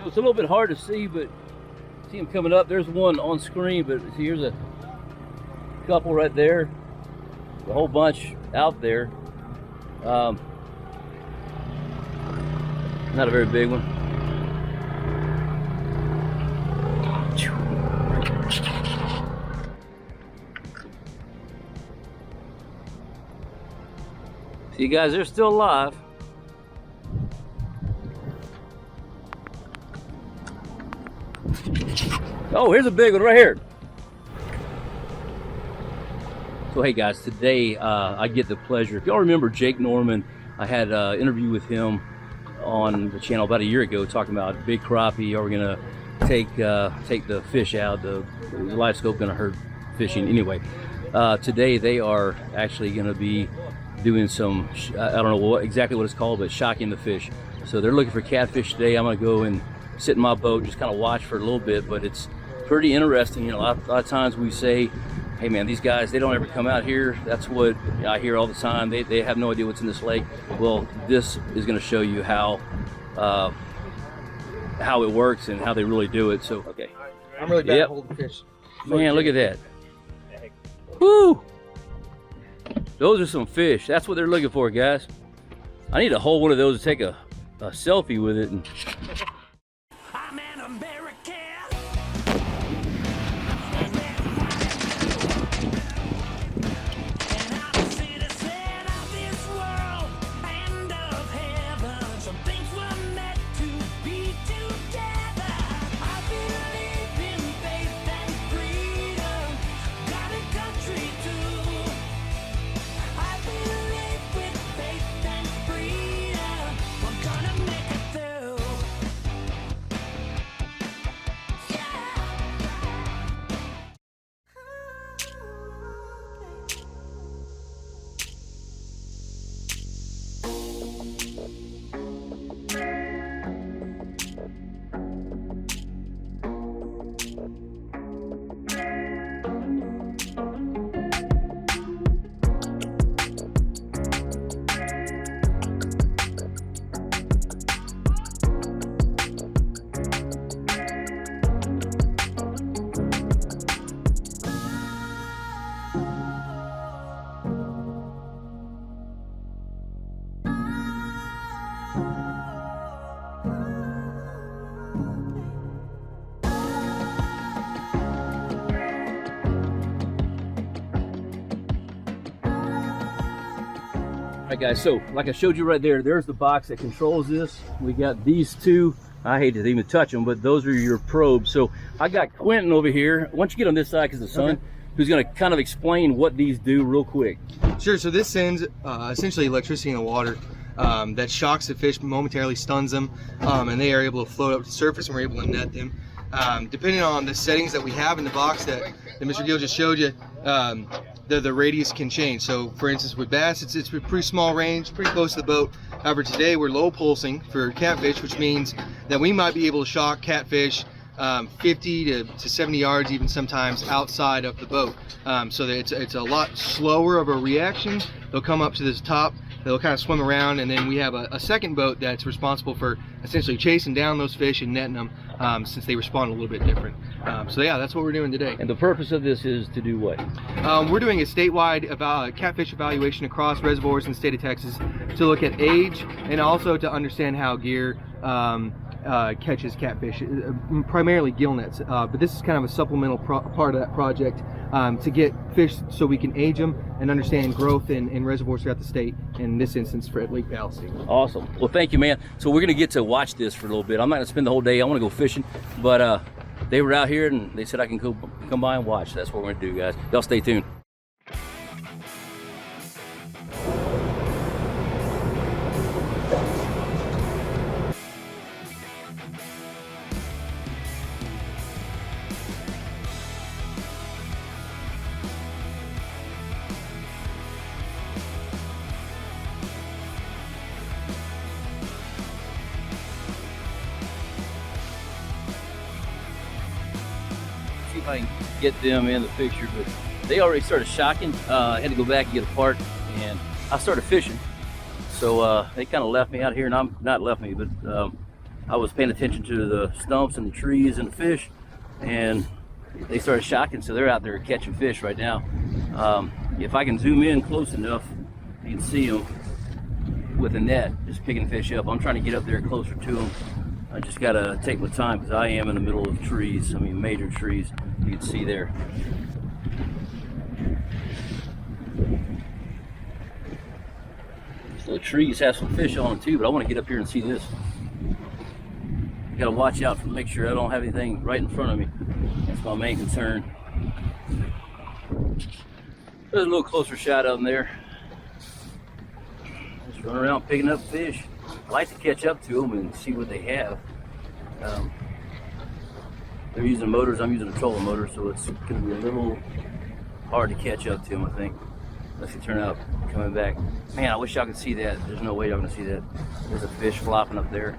So it's a little bit hard to see, but see them coming up. There's one on screen, but see, here's a couple right there. A whole bunch out there. Not a very big one. See, guys, they're still alive. Oh, here's a big one right here. So hey guys, today I get the pleasure. If y'all remember Jake Norman, I had an interview with him on the channel about a year ago talking about big crappie. Are we gonna take the fish out? The Livescope gonna hurt fishing anyway. Today they are actually gonna be doing some, I don't know exactly what it's called, but shocking the fish. So they're looking for catfish today. I'm gonna go and sit in my boat, just kind of watch for a little bit, but it's pretty interesting. You know, a lot of times we say, hey man, these guys, they don't ever come out here. That's what I hear all the time. They have no idea what's in this lake. Well, this is going to show you how it works and how they really do it. So, okay. I'm really bad at holding fish. Man, look at that. Woo! Those are some fish. That's what they're looking for, guys. I need to hold one of those to take a selfie with it. And Alright guys, so like I showed you right there, there's the box that controls this. We got these two. I hate to even touch them, but those are your probes. So I got Quentin over here. Why don't you get on this side because the sun, who's going to kind of explain what these do real quick. Sure. So this sends essentially electricity in the water that shocks the fish, momentarily stuns them, and they are able to float up to the surface, and we're able to net them. Depending on the settings that we have in the box that Mr. Gill just showed you, the radius can change. So for instance with bass, it's a pretty small range, pretty close to the boat. However, today we're low pulsing for catfish, which means that we might be able to shock catfish 50 to 70 yards, even sometimes outside of the boat. So that it's a lot slower of a reaction. They'll come up to this top, they'll kind of swim around, and then we have a second boat that's responsible for essentially chasing down those fish and netting them, since they respond a little bit different. So yeah, that's what we're doing today. And the purpose of this is to do what? We're doing a statewide catfish evaluation across reservoirs in the state of Texas to look at age and also to understand how gear catches catfish, primarily gill nets, but this is kind of a supplemental part of that project to get fish so we can age them and understand growth in reservoirs throughout the state, in this instance for at Lake Palisade. Awesome. Well, thank you, man. So we're going to get to watch this for a little bit. I'm not going to spend the whole day. I want to go fishing, but they were out here and they said I can come by and watch. That's what we're going to do, guys. Y'all stay tuned. See if I can get them in the picture, but they already started shocking. I had to go back and get a part, and I started fishing. So they kind of left me out here, and I'm not left me, but I was paying attention to the stumps and the trees and the fish, and they started shocking, so they're out there catching fish right now. If I can zoom in close enough, you can see them with a net, just picking fish up. I'm trying to get up there closer to them. I just gotta take my time because I am in the middle of trees. I mean, major trees. You can see there. So the trees have some fish on them too, but I want to get up here and see this. Gotta watch out for make sure I don't have anything right in front of me. That's my main concern. There's a little closer shot of them there. Just run around picking up fish. I like to catch up to them and see what they have. They're using motors, I'm using a trolling motor, so it's gonna be a little hard to catch up to them, I think. Unless you turn out coming back. Man, I wish y'all could see that. There's no way y'all can see that. There's a fish flopping up there.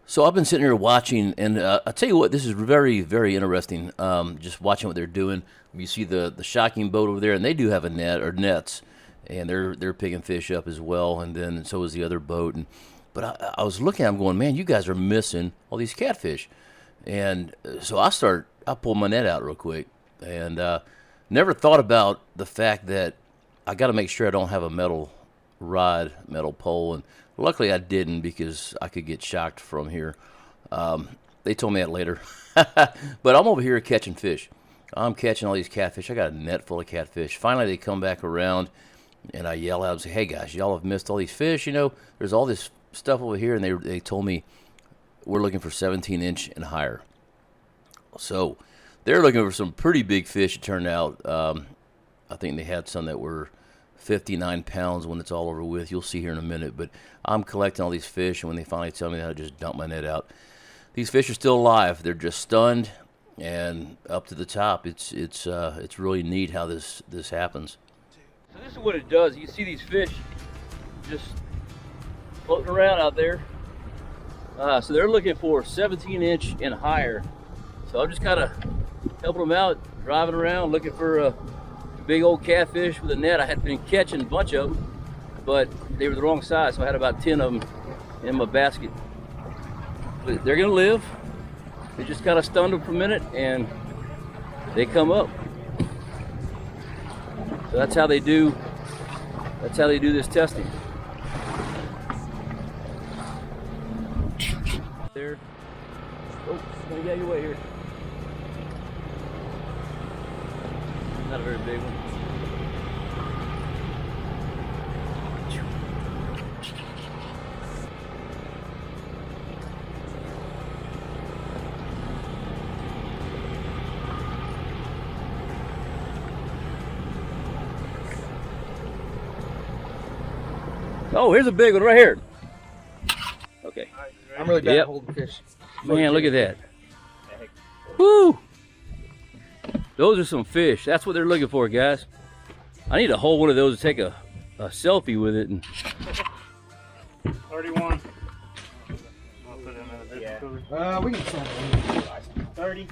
So I've been sitting here watching, and I'll tell you what, this is very, very interesting. Just watching what they're doing. You see the shocking boat over there, and they do have a net or nets, and they're picking fish up as well. And then so is the other boat. But I was looking at them going, man, you guys are missing all these catfish. And so I pulled my net out real quick, and never thought about the fact that I got to make sure I don't have a metal rod, metal pole, and luckily I didn't because I could get shocked from here. They told me that later. But I'm over here catching fish. I'm catching all these catfish. I got a net full of catfish. Finally, they come back around, and I yell out and say, hey, guys, y'all have missed all these fish. You know, there's all this stuff over here, and they told me we're looking for 17-inch and higher. So they're looking for some pretty big fish, it turned out. I think they had some that were 59 pounds when it's all over with. You'll see here in a minute. But I'm collecting all these fish, and when they finally tell me that, I just dump my net out. These fish are still alive. They're just stunned and up to the top. It's really neat how this happens. So this is what it does. You see these fish just floating around out there. So they're looking for 17-inch and higher. So I'm just kind of helping them out, driving around, looking for a big old catfish with a net. I had been catching a bunch of them, but they were the wrong size, so I had about 10 of them in my basket. But they're gonna live. They just kind of stunned them for a minute, and they come up. So that's how they do. That's how they do this testing. There. Oh, let me get your way here. Not a very big one. Oh, here's a big one right here. Okay. I'm really bad at holding fish. Man, look at that. Woo! Those are some fish. That's what they're looking for, guys. I need to hold one of those to take a selfie with it. And 31. I'll put it in Yeah. We can sell it. 30.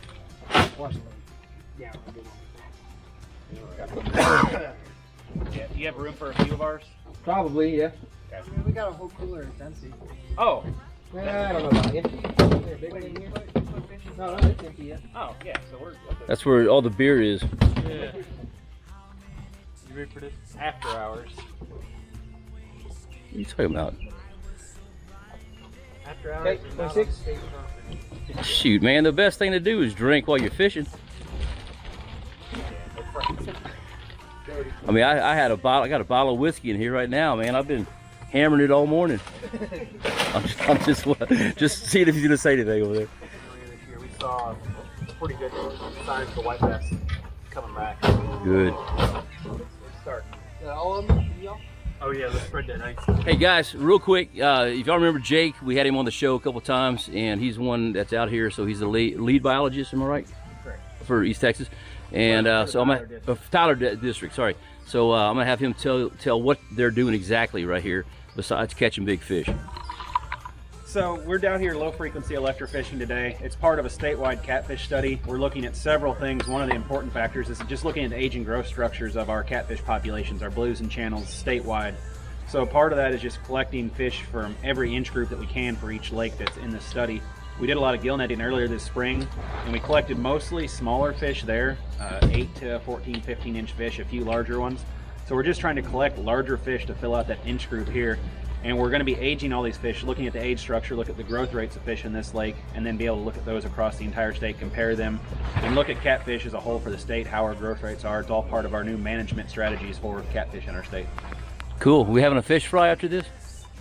Watch it. Yeah. Yeah. Do you have room for a few of ours? Probably, yeah. Okay. We got a whole cooler of fancy. Oh. I don't know about you. Is there a big one in here? No, it's empty yet. Oh, yeah. So we're. that's where all the beer is. Yeah. You ready for this? After hours. What are you talking about? After hours. Okay, 26. Shoot, man, the best thing to do is drink while you're fishing. I mean, I got a bottle of whiskey in here right now, man. I've been hammering it all morning. I'm just seeing if he's gonna say anything over there. This year we saw pretty good signs of the white bass coming back. Good. Let's start. All of them? Oh yeah, let's spread that ice. Hey guys, real quick, if y'all remember Jake, we had him on the show a couple times, and he's one that's out here, so he's the lead biologist, am I right? Correct. For East Texas. And so I'm gonna Tyler District, sorry. So I'm gonna have him tell what they're doing exactly right here, besides catching big fish. So we're down here low frequency electrofishing today. It's part of a statewide catfish study. We're looking at several things. One of the important factors is just looking at the age and growth structures of our catfish populations, our blues and channels statewide. So part of that is just collecting fish from every inch group that we can for each lake that's in this study. We did a lot of gill netting earlier this spring, and we collected mostly smaller fish there, 8 to 14, 15 inch fish, a few larger ones. So we're just trying to collect larger fish to fill out that inch group here. And we're going to be aging all these fish, looking at the age structure, look at the growth rates of fish in this lake, and then be able to look at those across the entire state, compare them, and look at catfish as a whole for the state, how our growth rates are. It's all part of our new management strategies for catfish in our state. Cool. We having a fish fry after this?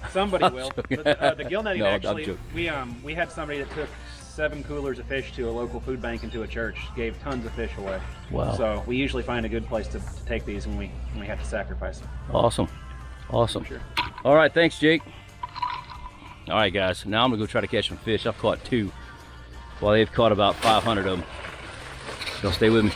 Somebody will. But, the gill netting, No, I'm actually, joking. we had somebody that took 7 coolers of fish to a local food bank and to a church, gave tons of fish away. Wow. So we usually find a good place to take these when we have to sacrifice them. Awesome. Awesome. Sure. All right, thanks, Jake. All right, guys, now I'm gonna go try to catch some fish. I've caught 2. Well, they've caught about 500 of them. Y'all stay with me.